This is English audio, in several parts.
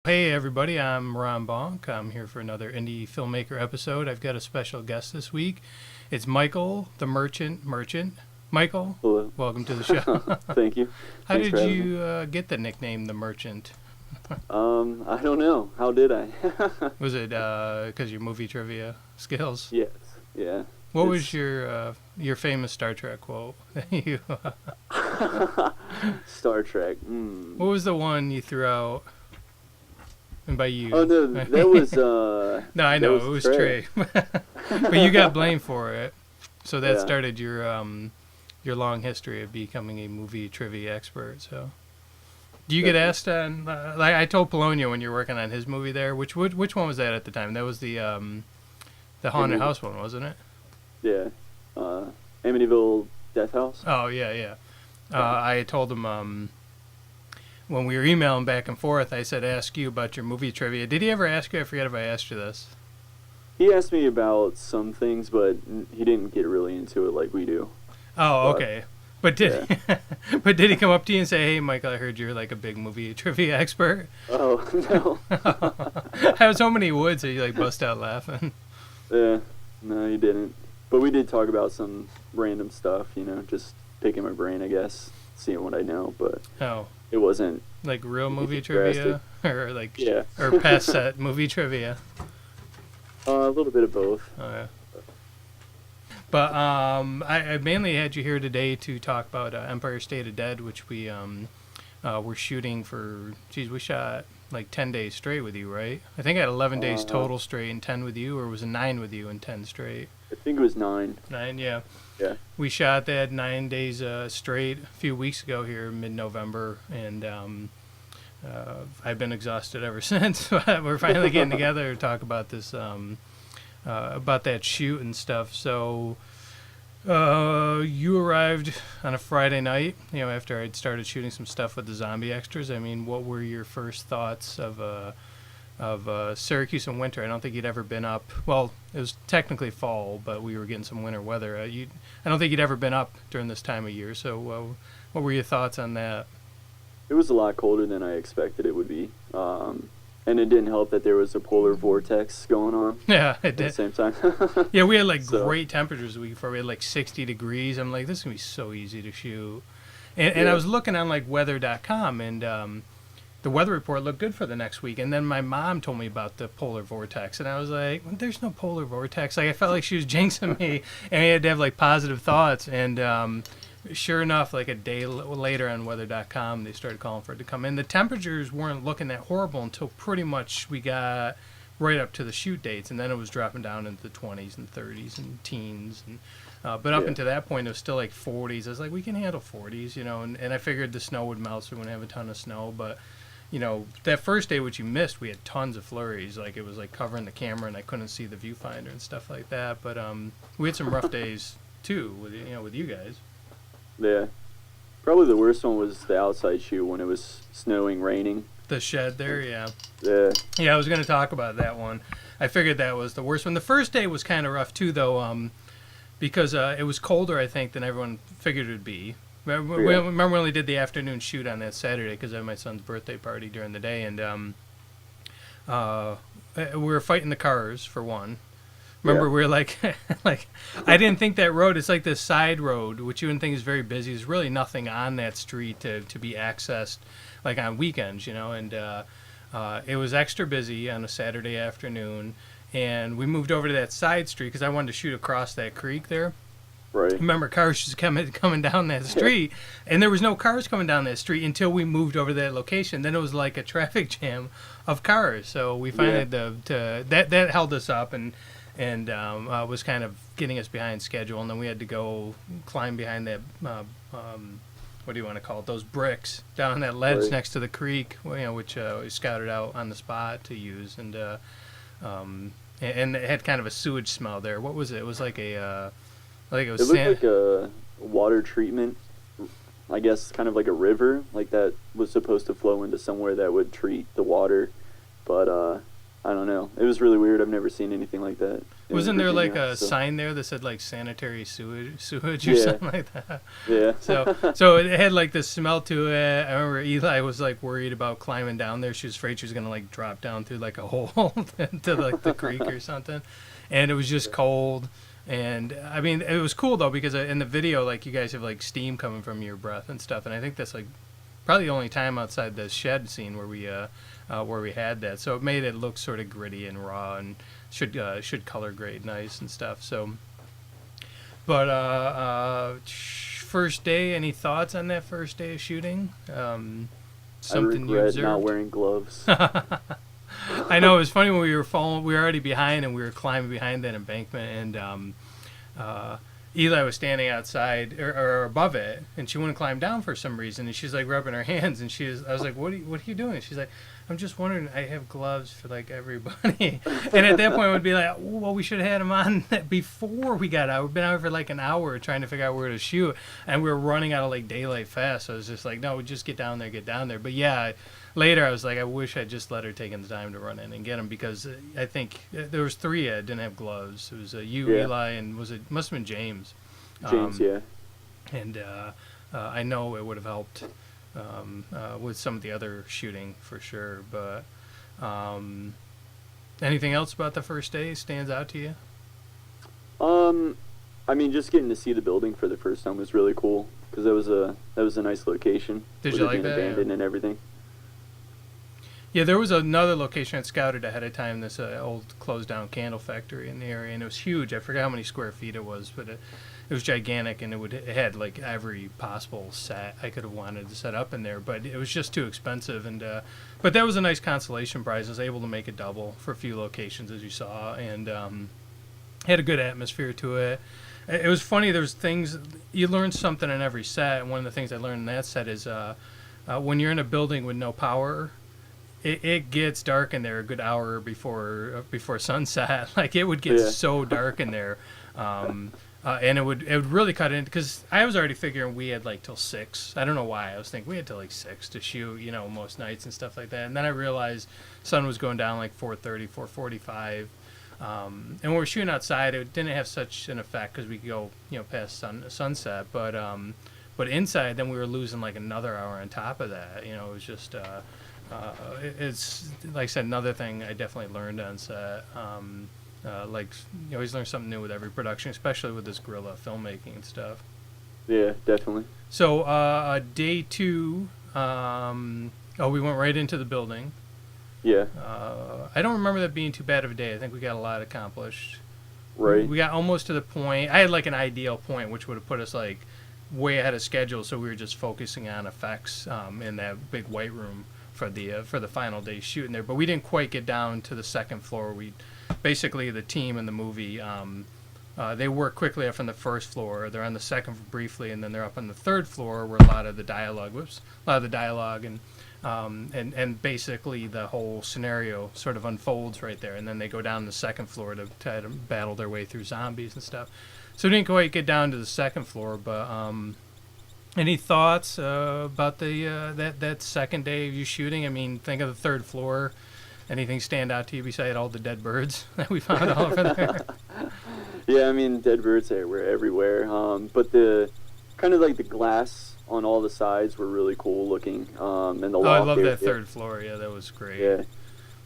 Hey everybody, I'm Ron Bonk. I'm here for another Indie Filmmaker episode. I've got a special guest this week. It's Michael, the Merchant. Michael, Hello. welcome to the show. Thank you. How Thanks for did having me. you get the nickname the Merchant? I don't know. How did I? Was it because your movie trivia skills? Yes. Yeah. What was your famous Star Trek quote? Star Trek. What was the one you threw out? And by you. Oh no, that was No, I know it was Trey. But you got blamed for it. So that started your long history of becoming a movie trivia expert. So, do you get asked on? Like I told Polonia when you were working on his movie there. Which one was that at the time? That was the haunted house one, wasn't it? Yeah. Amityville Death House. Oh yeah. I told him when we were emailing back and forth. I said, "Ask you about your movie trivia." Did he ever ask you? I forget if I asked you this. He asked me about some things, but he didn't get really into it like we do. Oh, okay. But did he come up to you and say, "Hey, Michael, I heard you're like a big movie trivia expert"? Oh no. I was hoping he would, so you like bust out laughing. Yeah. No, he didn't. But we did talk about some random stuff, just picking my brain, I guess, seeing what I know. But it wasn't like real movie trivia, or like or past set movie trivia. A little bit of both. Oh, yeah. But I mainly had you here today to talk about Empire State of Dead, which we were shooting for. Geez, we shot like 10 days straight with you, right? I think I had 11 days total straight and 10 with you, or was it 9 with you and 10 straight? I think it was 9. 9, yeah. Yeah. We shot that 9 days straight a few weeks ago here, mid-November, and I've been exhausted ever since. We're finally getting together to talk about this, about that shoot and stuff. So you arrived on a Friday night, after I'd started shooting some stuff with the zombie extras. I mean, what were your first thoughts of Syracuse in winter? I don't think you'd ever been up. Well, it was technically fall, but we were getting some winter weather. I don't think you'd ever been up during this time of year. So what were your thoughts on that? It was a lot colder than I expected it would be. And it didn't help that there was a polar vortex going on. Yeah, it did. At the same time. Yeah, we had great temperatures the week before. We had 60 degrees. I'm like, this is going to be so easy to shoot. And I was looking on weather.com, and the weather report looked good for the next week. And then my mom told me about the polar vortex, and I was like, well, there's no polar vortex. I felt like she was jinxing me, and I had to have positive thoughts. And sure enough, a day later on weather.com, they started calling for it to come in. The temperatures weren't looking that horrible until pretty much we got right up to the shoot dates, and then it was dropping down into the 20s and 30s and teens. And but up until that point, it was still 40s. I was like, we can handle 40s, and I figured the snow would melt, so we wouldn't have a ton of snow. But, that first day, which you missed, we had tons of flurries. It was covering the camera, and I couldn't see the viewfinder and stuff like that. But we had some rough days, too, with you guys. Yeah. Probably the worst one was the outside shoot when it was snowing, raining. The shed there, yeah. Yeah. Yeah, I was going to talk about that one. I figured that was the worst one. The first day was kind of rough, too, though, because it was colder, I think, than everyone figured it would be. Remember we only did the afternoon shoot on that Saturday because I had my son's birthday party during the day, and we were fighting the cars, for one. Remember, we were I didn't think that road, it's this side road, which you wouldn't think is very busy. There's really nothing on that street to be accessed, on weekends, and it was extra busy on a Saturday afternoon, and we moved over to that side street because I wanted to shoot across that creek there. Right. Remember, cars just coming down that street, and there was no cars coming down that street until we moved over to that location. Then it was like a traffic jam of cars, so we finally had that held us up, and was kind of getting us behind schedule, and then we had to go climb behind that, what do you want to call it, those bricks down on that ledge next to the creek, which we scouted out on the spot to use, and it had kind of a sewage smell there. What was it? It was it looked like a water treatment, I guess, kind of like a river, that was supposed to flow into somewhere that would treat the water, but I don't know. It was really weird. I've never seen anything like that. Wasn't there like a sign there that said like sanitary sewage or something like that? Yeah. So it had like the smell to it. I remember Eli was like worried about climbing down there. She was afraid she was gonna like drop down through like a hole into like the creek or something. And it was just cold. And I mean, it was cool though because in the video, like you guys have like steam coming from your breath and stuff. And I think that's like probably the only time outside the shed scene where we had that. So it made it look sort of gritty and raw and should color grade nice and stuff. So, but first day, any thoughts on that first day of shooting? Something I regret you observed? not wearing gloves. I know, it was funny when we were already behind and we were climbing behind that embankment, and Eli was standing outside or above it, and she wouldn't climb down for some reason, and she's like rubbing her hands, and I was like, what are you doing? She's like, I'm just wondering, I have gloves for like everybody. And at that point, we'd be like, well, we should have had them on before we got out. We've been out for like an hour trying to figure out where to shoot, and we were running out of like daylight fast. So I was just like, no, just get down there. But yeah, later I was like, I wish I'd just let her take the time to run in and get them, because I think there was 3 that didn't have gloves. It was you, Eli, and must have been James. Yeah. And I know it would have helped with some of the other shooting for sure. But anything else about the first day stands out to you? I mean, just getting to see the building for the first time was really cool, because that was a nice location. Did you like that? Abandoned and everything. Yeah, there was another location I scouted ahead of time, this old closed down candle factory in the area, and it was huge. I forgot how many square feet it was, but it was gigantic, and it had like every possible set I could have wanted to set up in there, but it was just too expensive. And but that was a nice consolation prize. I was able to make a double for a few locations, as you saw, and had a good atmosphere to it. It was funny. There was things you learned something in every set, and one of the things I learned in that set is when you're in a building with no power, it gets dark in there a good hour before sunset. Like it would get so dark in there, and it would really cut in, because I was already figuring we had like till 6. I don't know why. I was thinking we had till like 6 to shoot, most nights and stuff like that. And then I realized sun was going down like 4:30, 4:45. And when we're shooting outside, it didn't have such an effect because we could go past sunset. But inside, then we were losing like another hour on top of that. It was just. It's like I said, another thing I definitely learned on set. Like you always learn something new with every production, especially with this guerrilla filmmaking and stuff. Yeah, definitely. So day 2, we went right into the building. Yeah. I don't remember that being too bad of a day. I think we got a lot accomplished. Right. We got almost to the point. I had like an ideal point, which would have put us like way ahead of schedule. So we were just focusing on effects in that big white room for the final day shooting there. But we didn't quite get down to the second floor. We basically, the team in the movie, they work quickly up from the first floor. They're on the second briefly, and then they're up on the third floor where a lot of the dialogue and basically the whole scenario sort of unfolds right there. And then they go down the second floor to try to battle their way through zombies and stuff. So we didn't quite get down to the second floor, but any thoughts about that second day of you shooting? I mean, think of the third floor. Anything stand out to you beside all the dead birds that we found all over there? Yeah, I mean, dead birds were everywhere. But the kind of like the glass on all the sides were really cool looking. And the loft I love that third floor. Yeah, that was great. Yeah.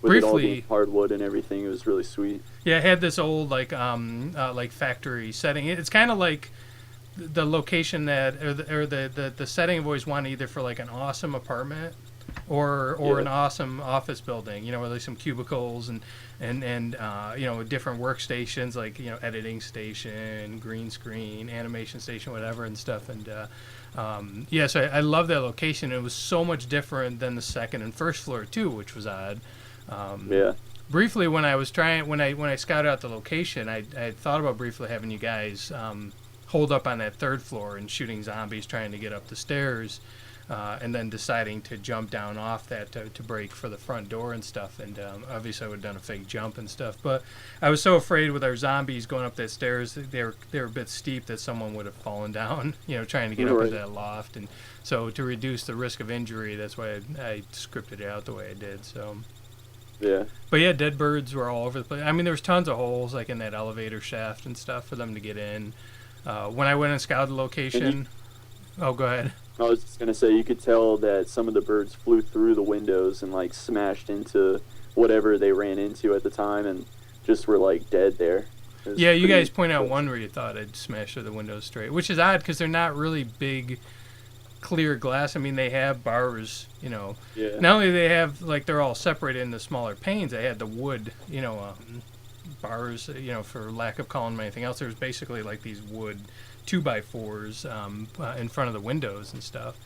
With all the hardwood and everything, it was really sweet. Yeah, it had this old like factory setting. It's kind of like the location that or the setting I've always wanted, either for like an awesome apartment or an awesome office building, where there's some cubicles and different workstations, like editing station, green screen, animation station, whatever and stuff. And so I love that location. It was so much different than the second and first floor too, which was odd. Briefly, when I scouted out the location, I thought about briefly having you guys hold up on that third floor and shooting zombies trying to get up the stairs, and then deciding to jump down off that to break for the front door and stuff. And obviously I would have done a fake jump and stuff, but I was so afraid with our zombies going up that stairs, they were a bit steep, that someone would have fallen down, trying to get up into that loft. And so to reduce the risk of injury, that's why I scripted it out the way I did. So Yeah. But yeah, dead birds were all over the place. I mean, there was tons of holes, like in that elevator shaft and stuff, for them to get in. When I went and scouted the location... Oh, go ahead. I was just going to say, you could tell that some of the birds flew through the windows and, like, smashed into whatever they ran into at the time and just were, like, dead there. Yeah, you guys point out one where you thought I'd smash through the windows straight, which is odd because they're not really big, clear glass. I mean, they have bars, you know. Yeah. Not only they have, like, they're all separated into smaller panes, they had the wood, you know, bars, you know, for lack of calling them anything else. There's basically, like, these wood 2x4s in front of the windows and stuff.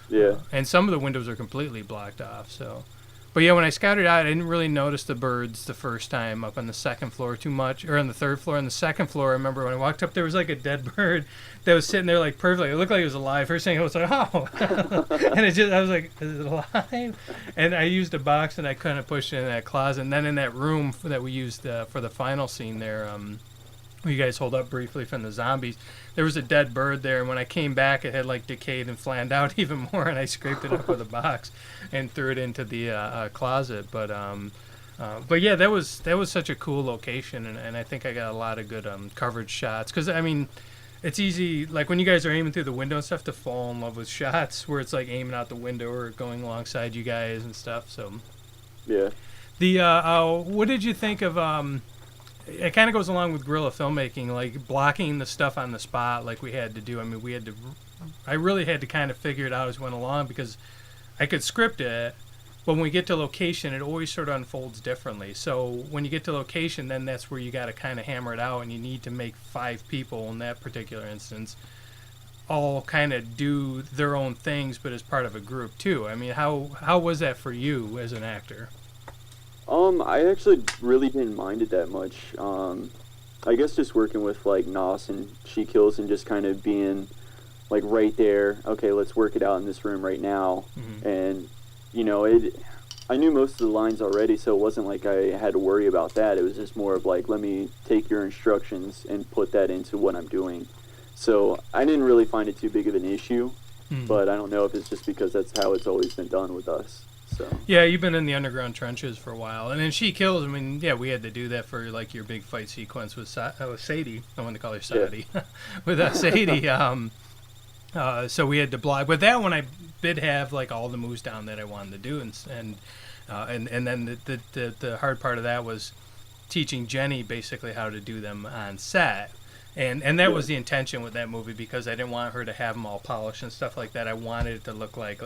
Yeah. And some of the windows are completely blocked off, so... But yeah, when I scouted out, I didn't really notice the birds the first time up on the second floor too much, or on the third floor. On the second floor, I remember when I walked up, there was like a dead bird that was sitting there like perfectly. It looked like it was alive. First thing I was like, oh, and I was like, is it alive? And I used a box and I kind of pushed it in that closet. And then in that room that we used for the final scene there, you guys hold up briefly from the zombies, there was a dead bird there, and when I came back it had like decayed and flanned out even more, and I scraped it up with a box and threw it into the closet. But yeah, that was such a cool location, and I think I got a lot of good coverage shots, because I mean, it's easy, like when you guys are aiming through the window and stuff, to fall in love with shots where it's like aiming out the window or going alongside you guys and stuff. So yeah, the what did you think of it kind of goes along with guerrilla filmmaking, like blocking the stuff on the spot like we had to do. I mean, I really had to kind of figure it out as we went along, because I could script it, but when we get to location, it always sort of unfolds differently. So when you get to location, then that's where you got to kind of hammer it out, and you need to make 5 people in that particular instance all kind of do their own things, but as part of a group too. I mean, how was that for you as an actor? I actually really didn't mind it that much. I guess just working with like Nos and She Kills and just kind of being like right there. Okay, let's work it out in this room right now. Mm-hmm. And you know, I knew most of the lines already, so it wasn't like I had to worry about that. It was just more of like, let me take your instructions and put that into what I'm doing. So I didn't really find it too big of an issue, but I don't know if it's just because that's how it's always been done with us. So. Yeah, you've been in the underground trenches for a while, and then She Kills. I mean, yeah, we had to do that for like your big fight sequence with Sadie. I wanted to call her Sadie. Yeah. With Sadie. So we had to block. But that one, I did have like all the moves down that I wanted to do, and then the hard part of that was teaching Jenny basically how to do them on set. And that was the intention with that movie, because I didn't want her to have them all polished and stuff like that. I wanted it to look like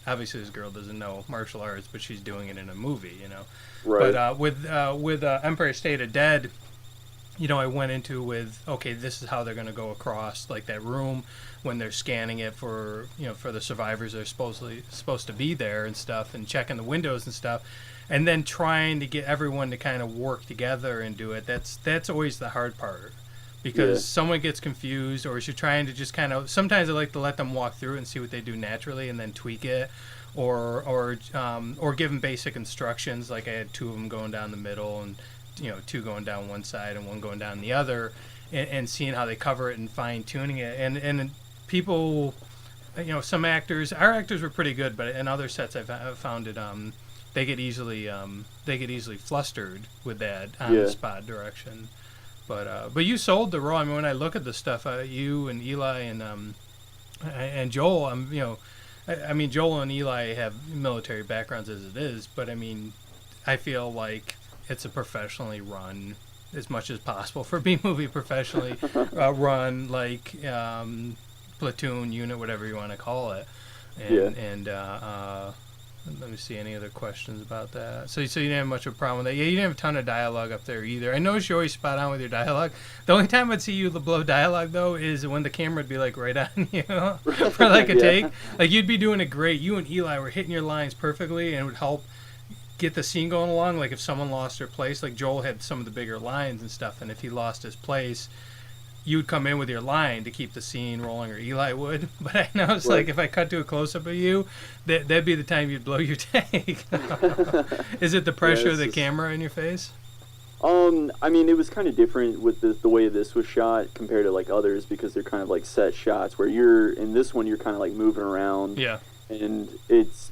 obviously this girl doesn't know martial arts, but she's doing it in a movie, you know. Right. But with Empire State of Dead, you know, I went into with, okay, this is how they're going to go across like that room when they're scanning it for, you know, for the survivors that are supposed to be there and stuff, and checking the windows and stuff, and then trying to get everyone to kind of work together and do it. That's always the hard part. Because someone gets confused, or is you're trying to just kind of... Sometimes I like to let them walk through it and see what they do naturally, and then tweak it, or give them basic instructions. Like I had 2 of them going down the middle, and 2 going down one side and 1 going down the other, and seeing how they cover it and fine tuning it. And people, some actors, our actors were pretty good, but in other sets I've found it they get easily flustered with that on the spot direction. But you sold the role. I mean, when I look at the stuff, you and Eli and Joel, I mean, Joel and Eli have military backgrounds as it is, but I mean, I feel like it's a professionally run, as much as possible for B-movie, professionally run, like platoon, unit, whatever you want to call it. And let me see, any other questions about that? So you didn't have much of a problem with that. Yeah, you didn't have a ton of dialogue up there either. I noticed you're always spot on with your dialogue. The only time I'd see you blow dialogue, though, is when the camera would be, like, right on you for, like, a take. Like, you'd be doing it great. You and Eli were hitting your lines perfectly, and it would help get the scene going along. Like, if someone lost their place, like Joel had some of the bigger lines and stuff, and if he lost his place, you would come in with your line to keep the scene rolling, or Eli would. But I noticed, like, if I cut to a close-up of you, that'd be the time you'd blow your take. Is it the pressure of the camera in your face? I mean, it was kind of different with the way this was shot compared to, like, others, because they're kind of, like, set shots, where in this one, you're kind of, like, moving around. Yeah. and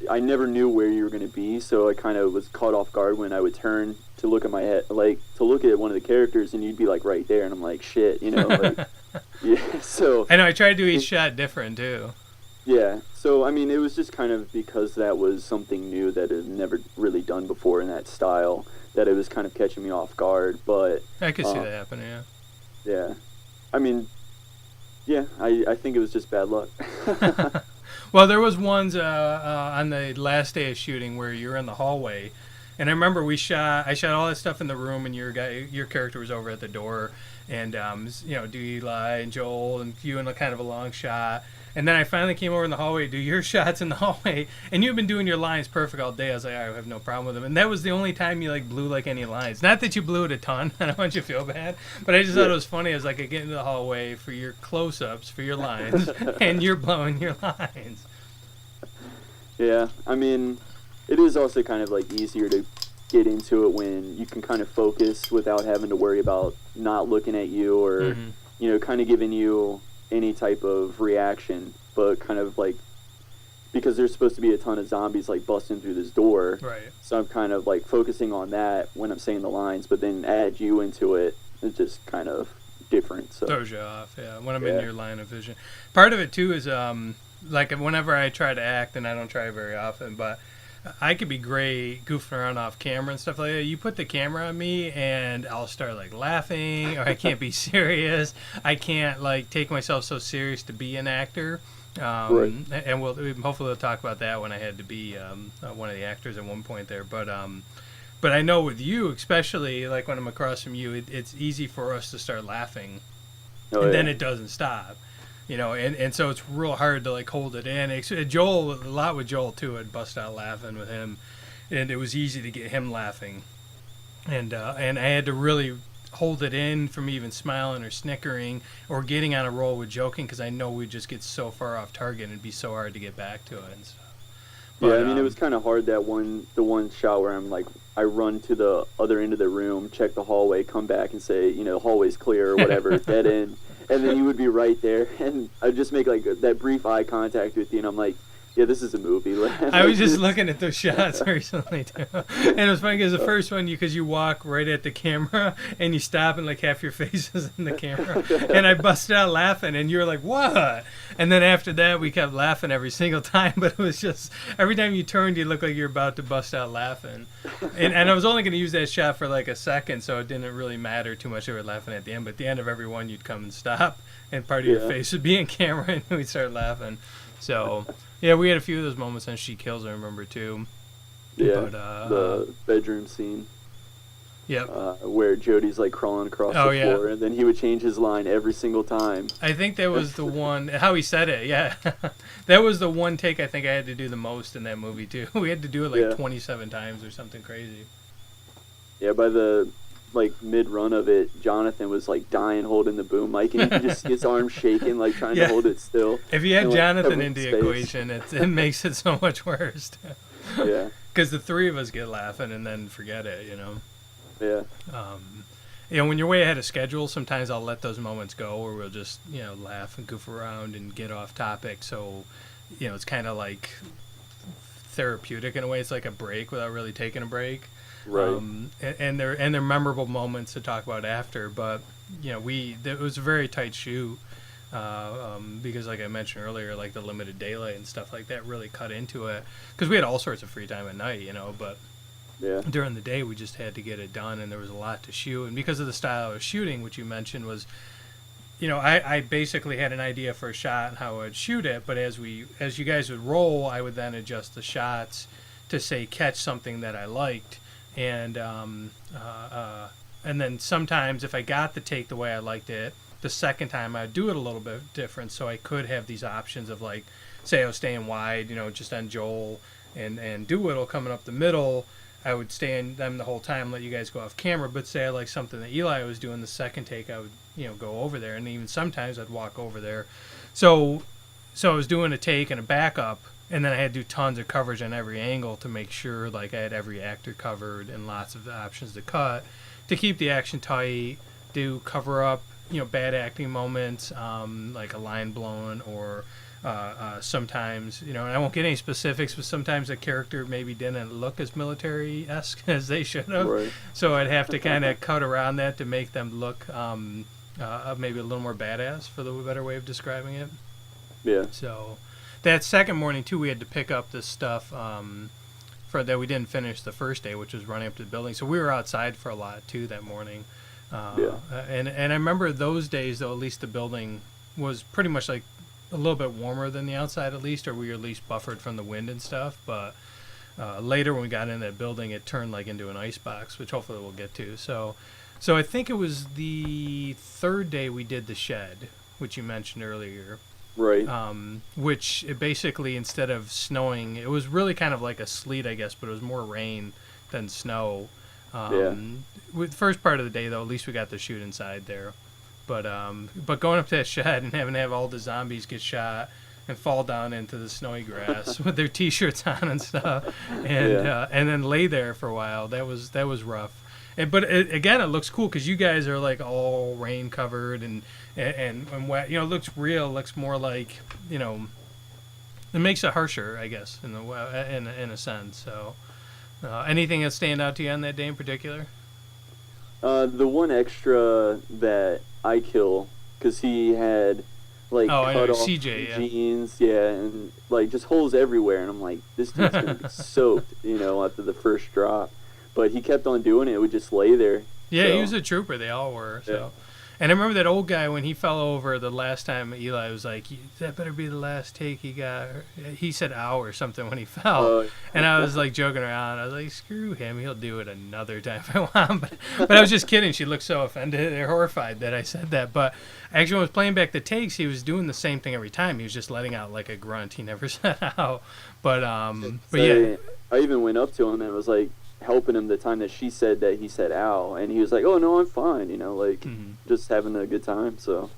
I never knew where you were going to be, so I kind of was caught off guard when I would turn to look at my head, like to look at one of the characters, and you'd be like right there, and I'm like, shit, like, yeah. So I know I tried to do each shot different too. Yeah, so I mean, it was just kind of because that was something new that had never really done before in that style, that it was kind of catching me off guard. But I could see that happening. Yeah. Yeah, I mean, yeah, I think it was just bad luck. Well, there was ones on the last day of shooting where you're in the hallway, and I remember I shot all that stuff in the room, and your character was over at the door, and do Eli and Joel and you in a kind of a long shot. And then I finally came over in the hallway to do your shots in the hallway, and you've been doing your lines perfect all day. I was like, I have no problem with them. And that was the only time you like blew like any lines. Not that you blew it a ton. I don't want you to feel bad, but I just thought it was funny. I was like, I get into the hallway for your close-ups, for your lines, and you're blowing your lines. Yeah, I mean, it is also kind of like easier to get into it when you can kind of focus without having to worry about not looking at you or, kind of giving you any type of reaction, but kind of like, because there's supposed to be a ton of zombies like busting through this door, right? So I'm kind of like focusing on that when I'm saying the lines, but then add you into it, it's just kind of different. So throws you off, yeah, when I'm in your line of vision. Part of it too is like whenever I try to act, and I don't try very often, but I could be great goofing around off camera and stuff like that. You put the camera on me and I'll start like laughing, or I can't be serious. I can't like take myself so serious to be an actor. Right. And hopefully we'll talk about that when I had to be one of the actors at one point there. But I know with you, especially like when I'm across from you, it's easy for us to start laughing, and then it doesn't stop. And so it's real hard to like hold it in. Joel, a lot with Joel too. I'd bust out laughing with him, and it was easy to get him laughing, and I had to really hold it in from even smiling or snickering or getting on a roll with joking, because I know we'd just get so far off target and it'd be so hard to get back to it and stuff. But, I mean, it was kind of hard the one shot where I'm like, I run to the other end of the room, check the hallway, come back and say, hallway's clear or whatever, dead end. And then you would be right there, and I'd just make like that brief eye contact with you, and I'm like, yeah, this is a movie. I was just looking at those shots recently too, and it was funny because the first one, because you walk right at the camera and you stop and like half your face is in the camera, and I busted out laughing, and you were like, what? And then after that, we kept laughing every single time, but it was just every time you turned, you looked like you were about to bust out laughing, and I was only going to use that shot for like a second, so it didn't really matter too much. They were laughing at the end, but at the end of every one, you'd come and stop, and part of your face would be in camera, and we'd start laughing. So. Yeah, we had a few of those moments on She Kills, I remember, too. Yeah, but, the bedroom scene. Yep. Where Jody's, like, crawling across the floor, and then he would change his line every single time. I think that was the one, how he said it, yeah. That was the one take I think I had to do the most in that movie, too. We had to do it, like, 27 times or something crazy. Yeah, by the mid-run of it, Jonathan was like dying holding the boom mic, and he could just his arms shaking, like trying to hold it still. If you had Jonathan in the equation, it makes it so much worse. Yeah. Because the three of us get laughing and then forget it, Yeah. When you're way ahead of schedule, sometimes I'll let those moments go where we'll just, laugh and goof around and get off topic. So, it's kind of like therapeutic in a way. It's like a break without really taking a break. Right. And they're memorable moments to talk about after, but it was a very tight shoot because, like I mentioned earlier, like the limited daylight and stuff like that really cut into it, because we had all sorts of free time at night, but during the day we just had to get it done, and there was a lot to shoot. And because of the style of shooting, which you mentioned was, I basically had an idea for a shot and how I'd shoot it, but as you guys would roll, I would then adjust the shots to say catch something that I liked. And then sometimes if I got the take the way I liked it, the second time I'd do it a little bit different, so I could have these options of, like, say I was staying wide, just on Joel and Doolittle coming up the middle. I would stay in them the whole time, let you guys go off camera. But say I like something that Eli was doing the second take, I would go over there, and even sometimes I'd walk over there. So I was doing a take and a backup. And then I had to do tons of coverage on every angle to make sure, like, I had every actor covered and lots of options to cut to keep the action tight, to cover up, bad acting moments, like a line blown or sometimes, and I won't get any specifics, but sometimes a character maybe didn't look as military-esque as they should have. Right. So I'd have to kind of cut around that to make them look maybe a little more badass, for the better way of describing it. Yeah. So that second morning, too, we had to pick up this stuff for that we didn't finish the first day, which was running up to the building. So we were outside for a lot, too, that morning. And I remember those days, though, at least the building was pretty much like a little bit warmer than the outside, at least, or we were at least buffered from the wind and stuff. But later when we got in that building, it turned like into an ice box, which hopefully we'll get to. So I think it was the third day we did the shed, which you mentioned earlier. Right. Which it basically, instead of snowing, it was really kind of like a sleet, I guess, but it was more rain than snow. With the first part of the day, though, at least we got to shoot inside there. But going up to that shed and having to have all the zombies get shot and fall down into the snowy grass with their T-shirts on and stuff, and then lay there for a while, that was rough. But again, it looks cool because you guys are like all rain covered and wet. It looks real. It looks more like, it makes it harsher, I guess, in a sense. So, anything that stand out to you on that day in particular? The one extra that I kill, because he had like cut off CJ, jeans, and like just holes everywhere, and I'm like, this dude's gonna be soaked, after the first drop. But he kept on doing it. It would just lay there. Yeah, so. He was a trooper. They all were. So. Yeah. And I remember that old guy, when he fell over the last time, Eli was like, that better be the last take he got. He said ow or something when he fell. And I was like joking around. I was like, screw him. He'll do it another time if I want. But I was just kidding. She looked so offended or horrified that I said that. But actually, when I was playing back the takes, he was doing the same thing every time. He was just letting out like a grunt. He never said ow. But yeah. I even went up to him and was like, helping him the time that she said that he said ow, and he was like, oh no, I'm fine, just having a good time. So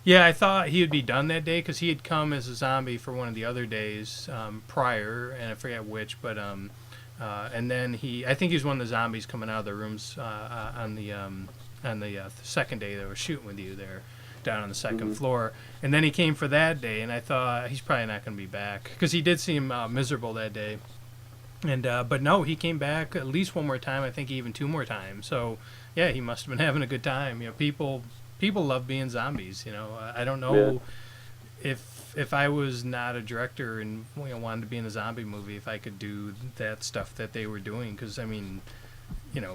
yeah, I thought he would be done that day because he had come as a zombie for one of the other days prior, and I forget which, but and then I think he was one of the zombies coming out of the rooms on the second day they were shooting with you there down on the second floor, and then he came for that day, and I thought he's probably not going to be back because he did seem miserable that day. And but no, he came back at least one more time. I think even two more times. So yeah, he must have been having a good time. People love being zombies. I don't know if I was not a director and wanted to be in a zombie movie, if I could do that stuff that they were doing. Because I mean,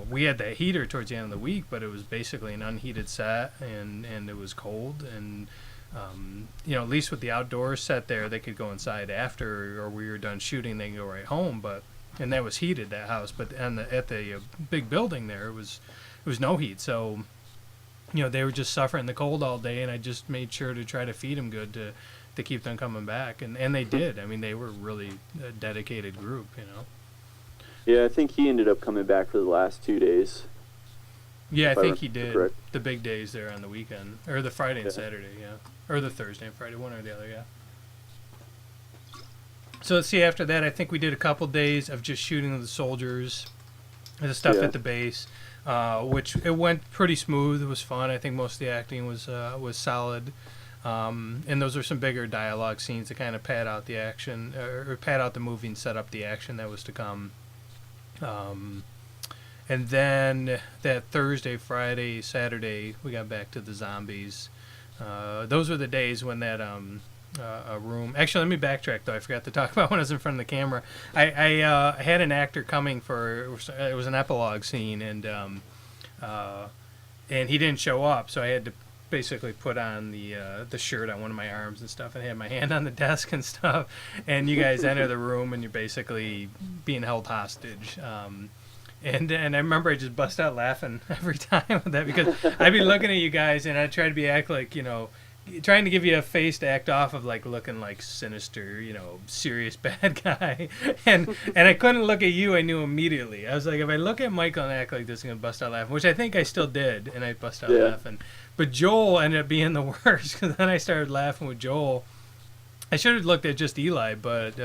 we had that heater towards the end of the week, but it was basically an unheated set, and it was cold. And at least with the outdoor set there, they could go inside after, or we were done shooting, they could go right home. And that was heated, that house. But at the big building there, it was no heat. So, they were just suffering the cold all day, and I just made sure to try to feed them good to keep them coming back. And they did. I mean, they were really a dedicated group, Yeah, I think he ended up coming back for the last 2 days. Yeah, I think he did. Correct. The big days there on the weekend. Or the Friday and Saturday, yeah. Or the Thursday and Friday, one or the other, yeah. So let's see, after that, I think we did a couple days of just shooting the soldiers, the stuff at the base, which it went pretty smooth. It was fun. I think most of the acting was solid. And those are some bigger dialogue scenes to kind of pad out the action, or pad out the movie and set up the action that was to come. And then that Thursday, Friday, Saturday, we got back to the zombies. Those were the days when that room. Actually, let me backtrack though. I forgot to talk about when I was in front of the camera. I had an actor coming for it was an epilogue scene, and he didn't show up, so I had to basically put on the shirt on one of my arms and stuff, and I had my hand on the desk and stuff. And you guys enter the room, and you're basically being held hostage. And I remember I just bust out laughing every time with that, because I'd be looking at you guys and I'd try to act like, trying to give you a face to act off of, like looking like sinister, serious bad guy. And I couldn't look at you. I knew immediately. I was like, if I look at Michael and act like this, I'm going to bust out laughing, which I think I still did. And I bust out laughing. But Joel ended up being the worst, because then I started laughing with Joel. I should have looked at just Eli, but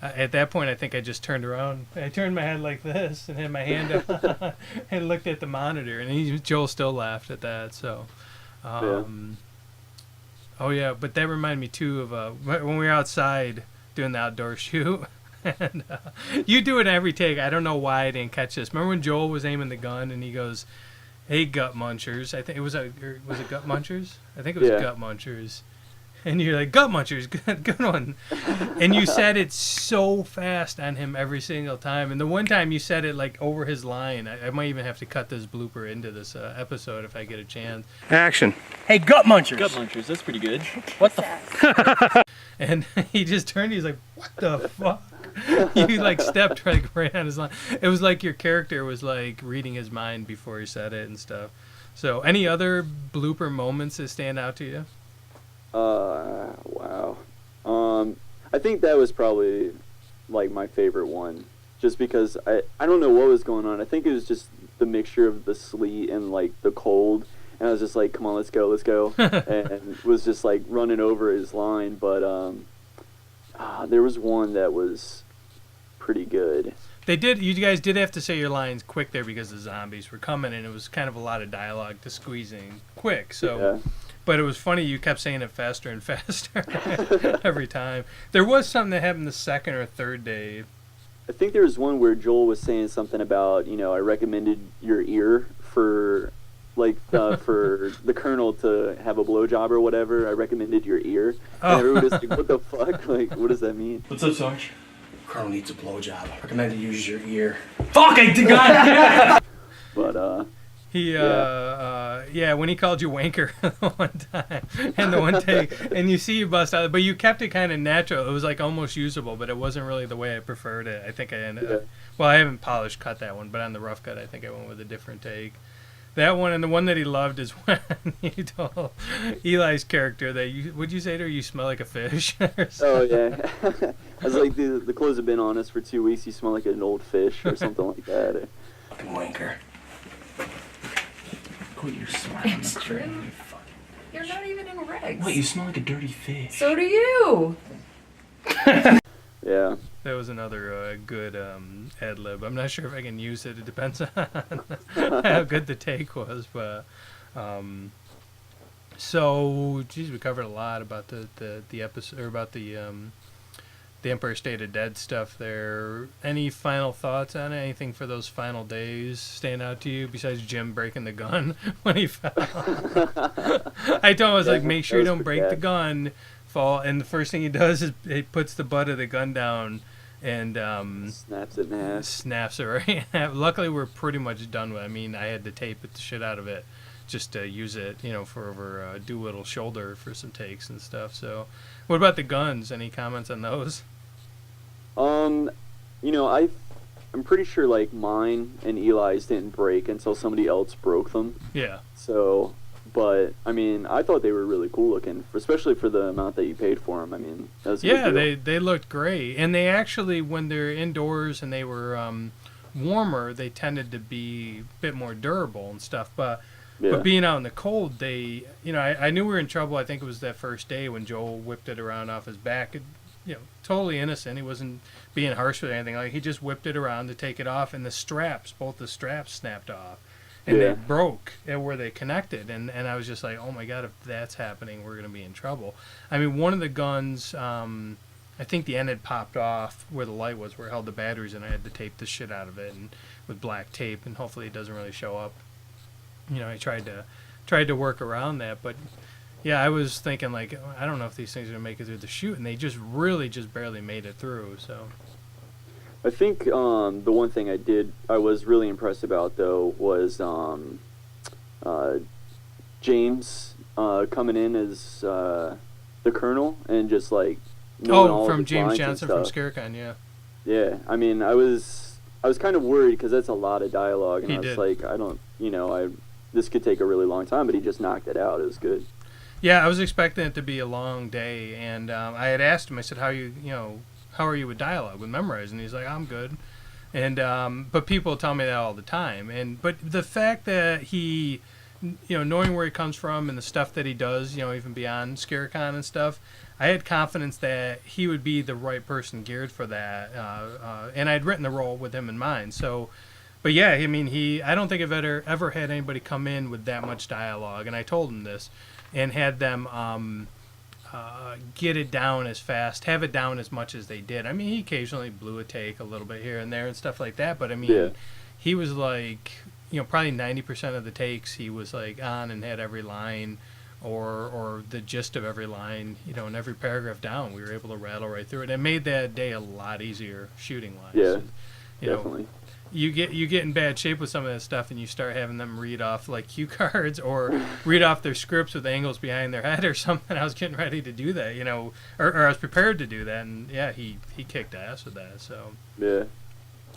at that point, I think I just turned around. I turned my head like this and had my hand up and looked at the monitor. And Joel still laughed at that. So, Oh yeah, but that reminded me too of when we were outside doing the outdoor shoot. And you do it every take. I don't know why I didn't catch this. Remember when Joel was aiming the gun and he goes, "Hey, gut munchers." I think it was it gut munchers? I think it was gut munchers. And you're like, "Gut munchers, good one." And you said it so fast on him every single time. And the one time you said it like over his line. I might even have to cut this blooper into this episode if I get a chance. Action. Hey, gut munchers. Gut munchers, that's pretty good. What the? And he just turned. He's like, "What the fuck?" You like stepped right on his line. It was like your character was like reading his mind before he said it and stuff. So, any other blooper moments that stand out to you? Wow. I think that was probably like my favorite one, just because I don't know what was going on. I think it was just the mixture of the sleet and like the cold, and I was just like, "Come on, let's go," and was just like running over his line. But there was one that was pretty good. You guys did have to say your lines quick there because the zombies were coming, and it was kind of a lot of dialogue to squeeze in quick. So. Yeah. But it was funny, you kept saying it faster and faster every time. There was something that happened the second or third day. I think there was one where Joel was saying something about, I recommended your ear for, for the colonel to have a blowjob or whatever. I recommended your ear. Oh. And everyone was like, what the fuck? Like, what does that mean? What's up, Sarge? Colonel needs a blowjob. Recommend you use your ear. Fuck, I did God. But, when he called you wanker the one time and the one take, and you see you bust out, but you kept it kind of natural. It was like almost usable, but it wasn't really the way I preferred it. I think I ended up, well, I haven't polished cut that one, but on the rough cut, I think I went with a different take. That one, and the one that he loved is when he told Eli's character that would you say to her, "You smell like a fish"? Oh, yeah. I was like, the clothes have been on us for 2 weeks. You smell like an old fish or something like that. Fucking wanker. Quit your smiling. It's true. You're not even in regs. What, you smell like a dirty fish. So do you. Yeah. That was another good ad-lib. I'm not sure if I can use it. It depends on how good the take was. But so, geez, we covered a lot about the episode, or about the Empire State of Dead stuff there. Any final thoughts on it? Anything for those final days stand out to you besides Jim breaking the gun when he fell? I told him, I was like, make sure you don't break the gun, fall. And the first thing he does is he puts the butt of the gun down and snaps it in half. Snaps it right in half. Luckily, we're pretty much done with it. I mean, I had to tape the shit out of it just to use it, for over Doolittle shoulder for some takes and stuff. So, what about the guns? Any comments on those? I'm pretty sure like mine and Eli's didn't break until somebody else broke them. Yeah. So, but I mean, I thought they were really cool looking, especially for the amount that you paid for them. I mean, that was a good deal. they looked great, and they actually, when they're indoors and they were warmer, they tended to be a bit more durable and stuff. But being out in the cold, they, I knew we were in trouble. I think it was that first day when Joel whipped it around off his back. Totally innocent. He wasn't being harsh with anything. Like, he just whipped it around to take it off, and both the straps snapped off, and they broke where they connected. And I was just like, oh my God, if that's happening, we're gonna be in trouble. I mean, one of the guns, I think the end had popped off where the light was, where it held the batteries, and I had to tape the shit out of it and with black tape, and hopefully it doesn't really show up. I tried to work around that, but. Yeah, I was thinking, like, I don't know if these things are going to make it through the shoot, and they just barely made it through, so. I think the one thing I was really impressed about, though, was James coming in as the Colonel and just, like, knowing all from of his James lines Johnson and from stuff. Scarecon, yeah. Yeah, I mean, I was kind of worried because that's a lot of dialogue, and He I was did. like, this could take a really long time, but he just knocked it out. It was good. Yeah, I was expecting it to be a long day, and I had asked him, I said, how are you with dialogue, with memorizing? And he's like, I'm good. And but people tell me that all the time. But the fact that he, knowing where he comes from and the stuff that he does, even beyond Scarecon and stuff, I had confidence that he would be the right person geared for that. And I'd written the role with him in mind. So, but yeah, I mean, I don't think I've ever had anybody come in with that much dialogue, and I told him this. And had them, get it down as fast, have it down as much as they did. I mean, he occasionally blew a take a little bit here and there and stuff like that, but I mean, he was like, probably 90% of the takes he was like on and had every line or the gist of every line, and every paragraph down. We were able to rattle right through it. It made that day a lot easier shooting-wise. Yeah, you definitely. Know, you get in bad shape with some of that stuff, and you start having them read off like cue cards or read off their scripts with angles behind their head or something. I was getting ready to do that, or I was prepared to do that, and yeah, he kicked ass with that. So yeah.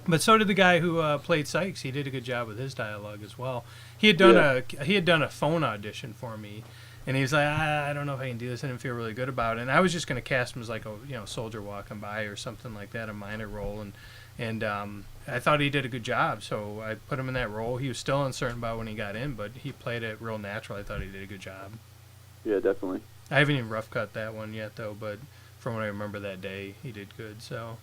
But so did the guy who played Sykes. He did a good job with his dialogue as well. He had done a phone audition for me, and he was like, I don't know if I can do this. I didn't feel really good about it, and I was just going to cast him as like a soldier walking by or something like that, a minor role, and I thought he did a good job, so I put him in that role. He was still uncertain about when he got in, but he played it real natural. I thought he did a good job. Yeah, definitely. I haven't even rough cut that one yet, though, but from what I remember that day, he did good. So,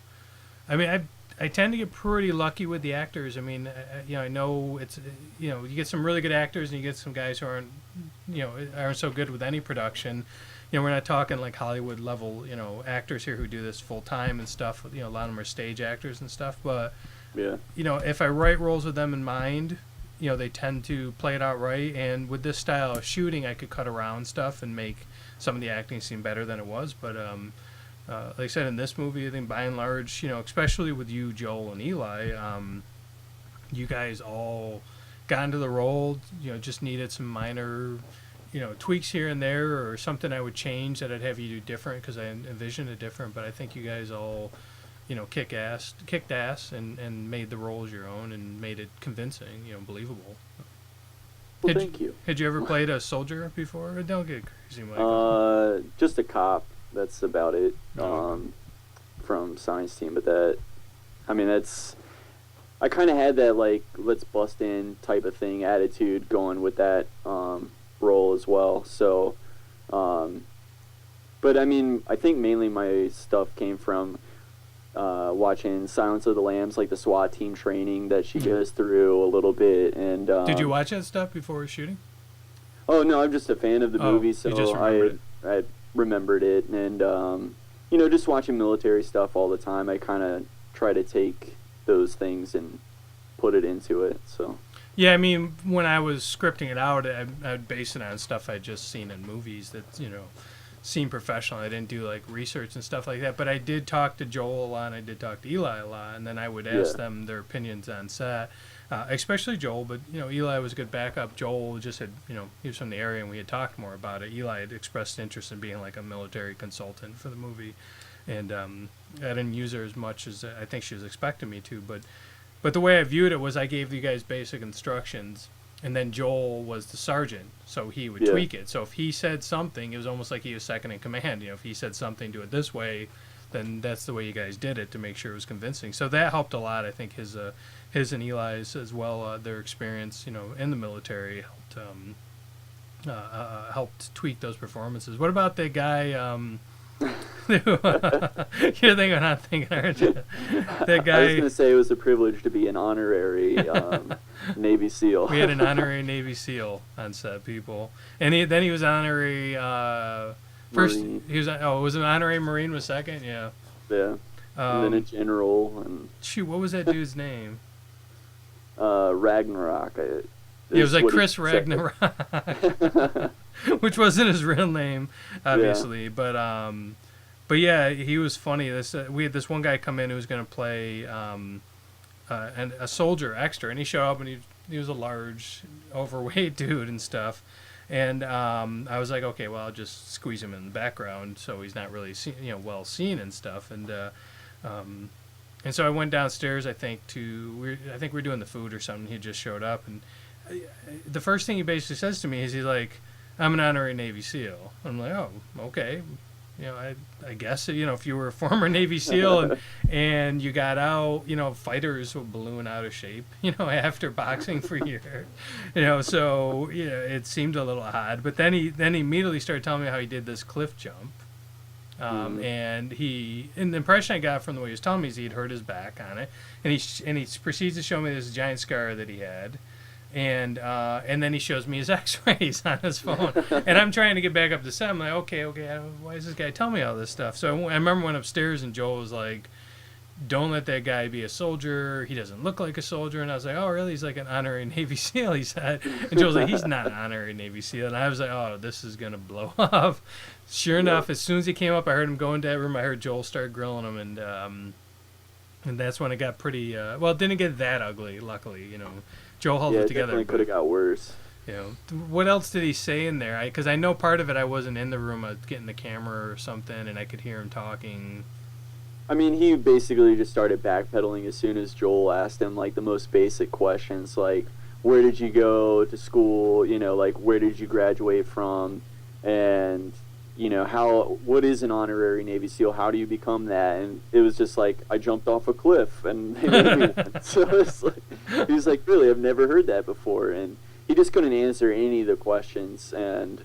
I mean, I tend to get pretty lucky with the actors. I mean, I know it's, you get some really good actors and you get some guys who aren't so good with any production. We're not talking like Hollywood level, actors here who do this full time and stuff. A lot of them are stage actors and stuff. But, if I write roles with them in mind, they tend to play it out right. And with this style of shooting, I could cut around stuff and make some of the acting seem better than it was. But, like I said, in this movie, I think by and large, especially with you, Joel, and Eli, you guys all got into the role, just needed some minor, tweaks here and there or something I would change that I'd have you do different because I envisioned it different. But I think you guys all, kicked ass and made the roles your own and made it convincing, believable. Well, thank you. Had you ever played a soldier before? Don't get crazy, Mike. Just a cop. That's about it. From science team, but that's I kind of had that like let's bust in type of thing attitude going with that role as well. So, but I mean, I think mainly my stuff came from watching Silence of the Lambs, like the SWAT team training that she goes through a little bit. And did you watch that stuff before shooting? Oh no, I'm just a fan of the movie, so you just I remembered it, and just watching military stuff all the time, I kind of try to take those things and put it into it. So yeah, I mean, when I was scripting it out, I'd base it on stuff I'd just seen in movies that seemed professional. I didn't do like research and stuff like that, but I did talk to Joel a lot, and I did talk to Eli a lot, and then I would ask them their opinions on set. Especially Joel, but Eli was a good backup. Joel just had he was from the area and we had talked more about it. Eli had expressed interest in being like a military consultant for the movie, and I didn't use her as much as I think she was expecting me to. But the way I viewed it was I gave you guys basic instructions, and then Joel was the sergeant, so he would tweak it. So if he said something, it was almost like he was second in command. If he said something, do it this way, then that's the way you guys did it to make sure it was convincing. So that helped a lot. I think his and Eli's as well, their experience, in the military helped tweak those performances. What about the guy? You're thinking what I'm thinking, aren't you? That guy. I was going to say it was a privilege to be an honorary Navy SEAL. We had an honorary Navy SEAL on set, people, and then he was honorary. First, Marine. he was was an honorary Marine was second, yeah. Yeah. And then a general and. Shoot, what was that dude's name? Ragnarok. It was like Chris Ragnarok, which wasn't his real name, obviously. Yeah. But yeah, he was funny. We had this one guy come in who was going to play a soldier extra, and he showed up and he was a large, overweight dude and stuff. And I was like, okay, well, I'll just squeeze him in the background so he's not really well seen and stuff. And so I went downstairs, I think we were doing the food or something. He just showed up, and the first thing he basically says to me is he's like, I'm an honorary Navy SEAL. I'm like, oh, okay. I guess, if you were a former Navy SEAL and you got out, fighters will balloon out of shape, after boxing for years, so, it seemed a little odd. But then he immediately started telling me how he did this cliff jump. And the impression I got from the way he was telling me is he'd hurt his back on it, and he proceeds to show me this giant scar that he had, And then he shows me his X-rays on his phone, and I'm trying to get back up to set. I'm like, okay, why is this guy telling me all this stuff? So I remember went upstairs, and Joel was like, "Don't let that guy be a soldier. He doesn't look like a soldier." And I was like, "Oh, really? He's like an honorary Navy SEAL," he said. And Joel was like, "He's not an honorary Navy SEAL." And I was like, "Oh, this is gonna blow up." Sure enough, as soon as he came up, I heard him go into that room. I heard Joel start grilling him, and that's when it got pretty. Well, it didn't get that ugly, luckily, you know. Joel held it together. Definitely could have got worse. You know, what else did he say in there? Because I know part of it I wasn't in the room. I was getting the camera or something, and I could hear him talking. I mean, he basically just started backpedaling as soon as Joel asked him, like, the most basic questions, like, where did you go to school? You know, like, where did you graduate from? And, you know, what is an honorary Navy SEAL? How do you become that? And it was just like, I jumped off a cliff, and they made me one. So it's like, he was like, really, I've never heard that before. And he just couldn't answer any of the questions, and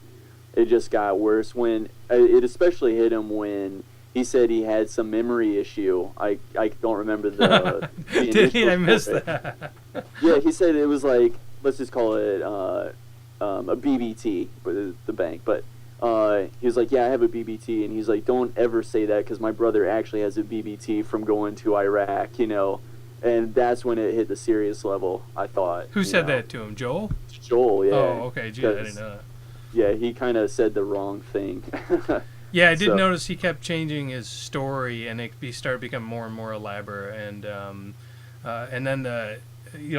it just got worse. When it especially hit him when he said he had some memory issue. I don't remember the Did he? I missed that. Yeah, he said it was like, let's just call it a BBT for the bank, but he was like, yeah, I have a BBT, and he's like, don't ever say that, because my brother actually has a BBT from going to Iraq, you know, and that's when it hit the serious level, I thought. Who said that to him, Joel? Joel, yeah. Oh, okay, gee, I didn't know that. Yeah, he kind of said the wrong thing. Yeah, I did notice he kept changing his story, and it started becoming more and more elaborate, and then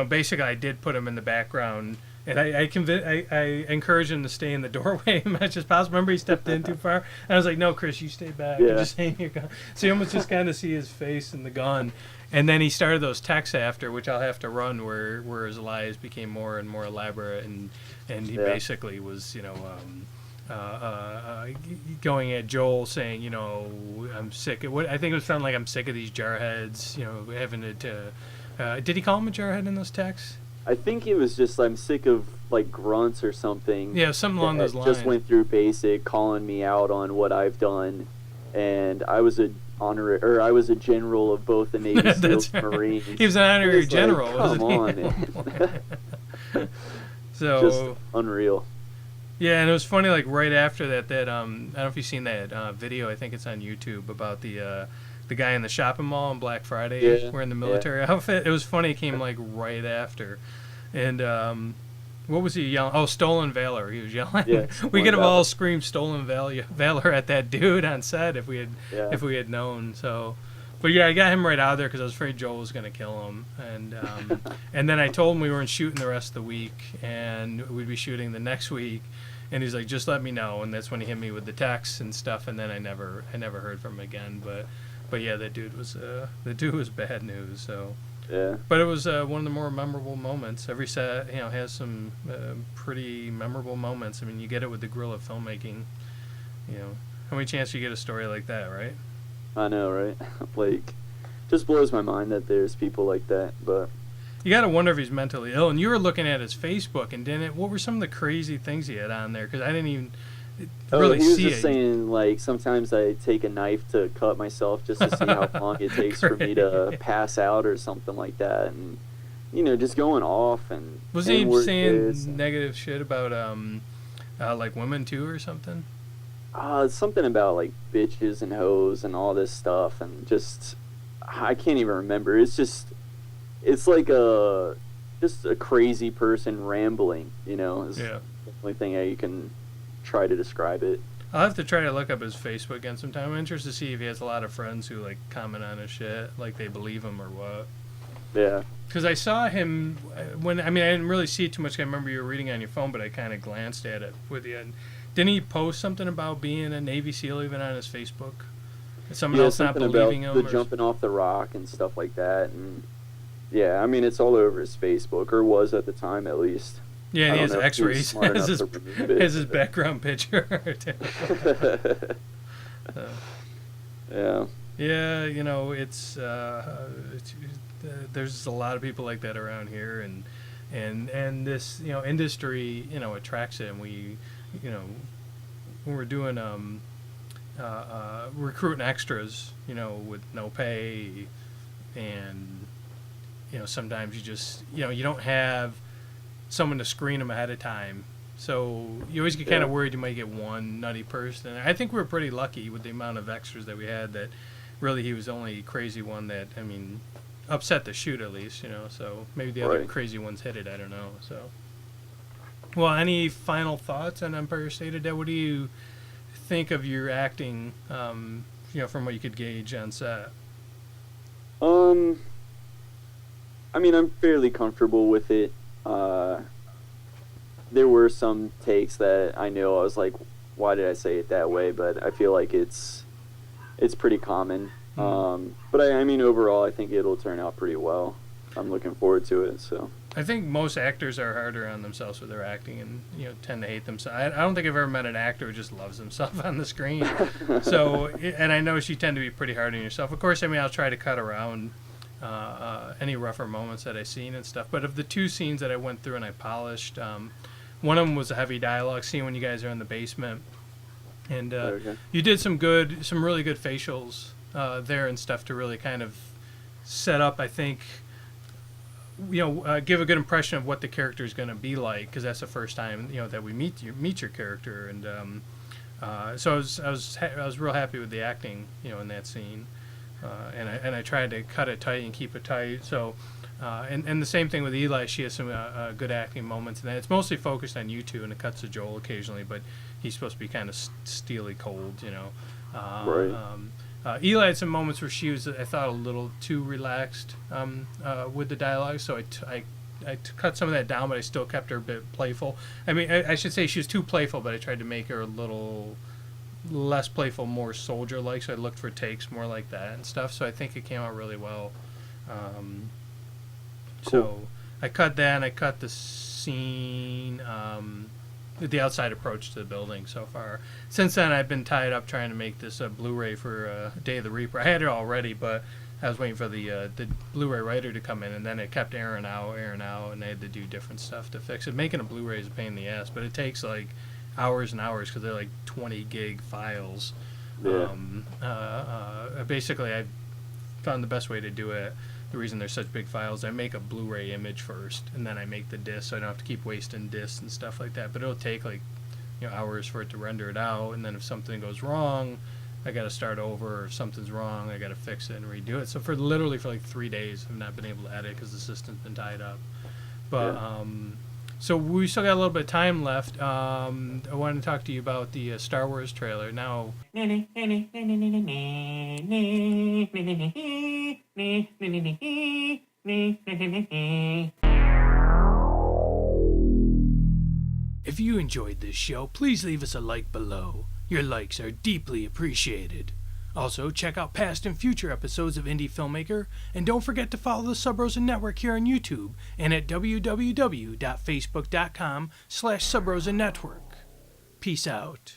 basically I did put him in the background. And I encouraged him to stay in the doorway as much as possible. Remember, he stepped in too far? And I was like, no, Chris, you stay back. Yeah. You're just hang your gun. So you almost just kind of see his face and the gun. And then he started those texts after, which I'll have to run, where his lies became more and more elaborate. And he basically was, going at Joel saying, you know, I'm sick. I think it was something like, I'm sick of these jarheads, you know, having to did he call him a jarhead in those texts? I think it was just, I'm sick of, like, grunts or something. Yeah, something along those lines. Just went through basic, calling me out on what I've done, and I was a general of both the Navy SEALs and Marines. He was an honorary general. Like, come on, man. So just unreal. Yeah, and it was funny. Like right after that, I don't know if you've seen that video. I think it's on YouTube about the guy in the shopping mall on Black Friday wearing the military outfit. It was funny. It came like right after, and what was he yelling? Oh, stolen valor! He was yelling. Yeah, we could have all screamed stolen valor at that dude on set if we had known. So, but yeah, I got him right out of there because I was afraid Joel was gonna kill him, and then I told him we weren't shooting the rest of the week and we'd be shooting the next week. And he's like, just let me know. And that's when he hit me with the texts and stuff. And then I never heard from him again. But yeah, that dude was bad news. So yeah. But it was one of the more memorable moments. Every set, has some pretty memorable moments. I mean, you get it with the grill of filmmaking. How many chances you get a story like that, right? I know, right? Like, just blows my mind that there's people like that. But you got to wonder if he's mentally ill. And you were looking at his Facebook, and what were some of the crazy things he had on there? Because I didn't even really see it. He was just saying, like, sometimes I take a knife to cut myself just to see how long it takes for me to pass out or something like that. And, just going off. And was he saying negative shit about, like, women, too, or something? Something about, like, bitches and hoes and all this stuff. And just, I can't even remember. It's just... It's like just a crazy person rambling, is the only thing you can try to describe it. I'll have to try to look up his Facebook again sometime. I'm interested to see if he has a lot of friends who, like, comment on his shit, like they believe him or what. Yeah. Because I saw him I didn't really see it too much. I remember you were reading on your phone, but I kind of glanced at it with you. And didn't he post something about being a Navy SEAL even on his Facebook? Someone else not believing him? The jumping off the rock and stuff like that, and... Yeah, I mean, it's all over his Facebook, or was at the time at least. Yeah, and he has X-rays as his background picture. Yeah. Yeah, it's there's a lot of people like that around here, and this industry attracts it. And we when we're doing recruiting extras with no pay, and sometimes you just you don't have someone to screen them ahead of time. So you always get kind of worried you might get one nutty person. I think we were pretty lucky with the amount of extras that we had that really he was the only crazy one that, I mean, upset the shoot at least, you know. So maybe the other crazy ones hit it. I don't know. So, well, any final thoughts on Empire State of Dead? What do you think of your acting, you know, from what you could gauge on set? I mean, I'm fairly comfortable with it. There were some takes that I know I was like, why did I say it that way? But I feel like it's pretty common. But I mean, overall, I think it'll turn out pretty well. I'm looking forward to it. So I think most actors are harder on themselves with their acting, and you know, tend to hate themselves. I don't think I've ever met an actor who just loves himself on the screen. So, and I know you tend to be pretty hard on yourself. Of course, I mean, I'll try to cut around any rougher moments that I've seen and stuff. But of the two scenes that I went through and I polished, one of them was a heavy dialogue scene when you guys are in the basement, and you did some really good facials there and stuff to really kind of set up, I think, you know, give a good impression of what the character is going to be like, because that's the first time, you know, that we meet your character, and so I was real happy with the acting, you know, in that scene, and I tried to cut it tight and keep it tight. So, and the same thing with Eli. She has some good acting moments, and it's mostly focused on you two, and it cuts to Joel occasionally, but he's supposed to be kind of steely cold, you know. Eli had some moments where she was, I thought, a little too relaxed with the dialogue, so I cut some of that down, but I still kept her a bit playful. I mean, I should say she was too playful, but I tried to make her a little less playful, more soldier-like, so I looked for takes more like that and stuff, so I think it came out really well. So I cut that, and I cut the scene, the outside approach to the building so far. Since then, I've been tied up trying to make this Blu-ray for Day of the Reaper. I had it already, but I was waiting for the Blu-ray writer to come in, and then it kept airing out, and I had to do different stuff to fix it. Making a Blu-ray is a pain in the ass, but it takes like hours and hours because they're like 20 gig files. Basically, I found the best way to do it. The reason they're such big files, I make a Blu-ray image first, and then I make the disc, so I don't have to keep wasting discs and stuff like that. But it'll take like, you know, hours for it to render it out, and then if something goes wrong, I got to start over. Or if something's wrong, I got to fix it and redo it. So for like 3 days, I've not been able to edit because the system's been tied up. But so we still got a little bit of time left. I wanted to talk to you about the Star Wars trailer. Now, if you enjoyed this show, please leave us a like below. Your likes are deeply appreciated. Also, check out past and future episodes of Indie Filmmaker, and don't forget to follow the Sub Rosa Network here on YouTube and at www.facebook.com/SubRosaNetwork. Peace out.